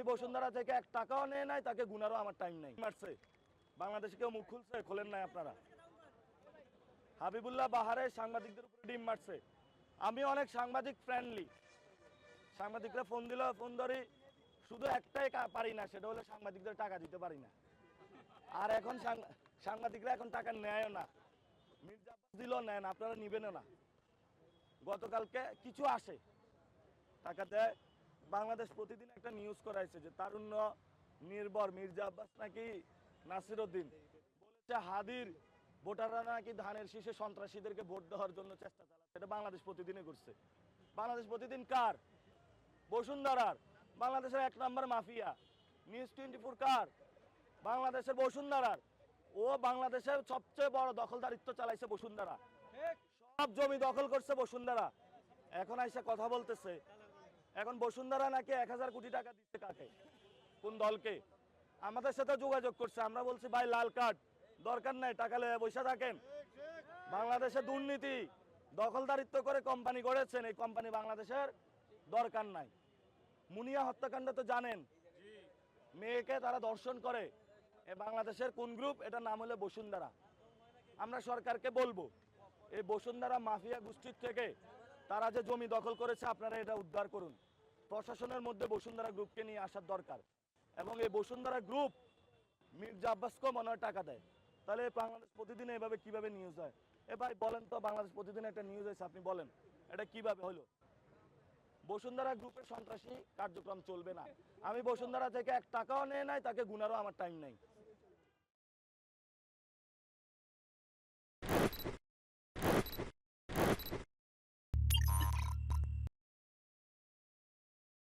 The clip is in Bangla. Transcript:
আমি বসুন্ধরা থেকে 1 টাকাও নেই নাই, তাকে গুনারও আমার টাইম নাই। মারছে বাংলাদেশে কেউ মুখ খুলছে? খোলেন নাই আপনারা। হাবিবুল্লাহ বাহারে সাংবাদিকদের উপরে ডিম মারছে। আমি অনেক সাংবাদিক ফ্রেন্ডলি, সাংবাদিকরা ফোন দিল, ফোন ধরি, শুধু একটাই পারি না, সেটা হলো সাংবাদিকদের টাকা দিতে পারি না। আর এখন সাংবাদিকরা এখন টাকা নেয়ও না। মির্জা আব্বাস দিল নেন, আপনারা নিবেনও না। গতকালকে কিছু আসে, টাকা দেয়। বাংলাদেশ প্রতিদিন একটা নিউজ করাইছে যে তারুণ্য নির্ভর মির্জা আব্বাস নাকি নাসিরউদ্দিন বলেছে হাদির ভোটাররা নাকি ধানের শীষে সন্ত্রাসীদেরকে ভোট দেওয়ার জন্য চেষ্টা চালাচ্ছে। এটা বাংলাদেশ প্রতিদিনে করছে। বাংলাদেশ প্রতিদিন কার? বসুন্ধরার। বাংলাদেশের 1 নম্বর মাফিয়া। নিউজ 24 কার? বাংলাদেশের বসুন্ধরার। ও বাংলাদেশের সবচেয়ে বড় দখলদারিত্ব চালাইছে বসুন্ধরা। সব জমি দখল করছে বসুন্ধরা। এখন আইসা কথা বলতেছে এখন বসুন্ধরা নাকি 1000 কোটি টাকা দিচ্ছে কাকে, কোন দলকে? আমাদের সাথে যোগাযোগ করছে, আমরা বলছি ভাই লাল কার্ড দরকার নাই, টাকা লয়ে বসে থাকেন। বাংলাদেশে দুর্নীতি দখলদারিত্ব করে কোম্পানি গড়েছেন, এই কোম্পানি বাংলাদেশের দরকার নাই। মুনিয়া হত্যাকাণ্ড তো জানেন, মেয়েকে তারা ধর্ষণ করে, এ বাংলাদেশের কোন গ্রুপ? এটার নাম হলো বসুন্ধরা। আমরা সরকারকে বলবো এই বসুন্ধরা মাফিয়া গোষ্ঠীর থেকে তারা যে জমি দখল করেছে আপনারা এটা উদ্ধার করুন। প্রশাসনের মধ্যে বসুন্ধরা গ্রুপকে নিয়ে আসার দরকার। এবং এই বসুন্ধরা গ্রুপ মির্জা আব্বাসকেও মনে হয় টাকা দেয়। তাহলে বাংলাদেশ প্রতিদিন এভাবে কিভাবে নিউজ হয়? এ ভাই বলেন তো, বাংলাদেশ প্রতিদিন একটা নিউজ হয়েছে, আপনি বলেন এটা কিভাবে হলো? বসুন্ধরা গ্রুপের সন্ত্রাসী কার্যক্রম চলবে না। আমি বসুন্ধরা থেকে 1 টাকাও নেই নাই, তাকে গুনারও আমার টাইম নাই।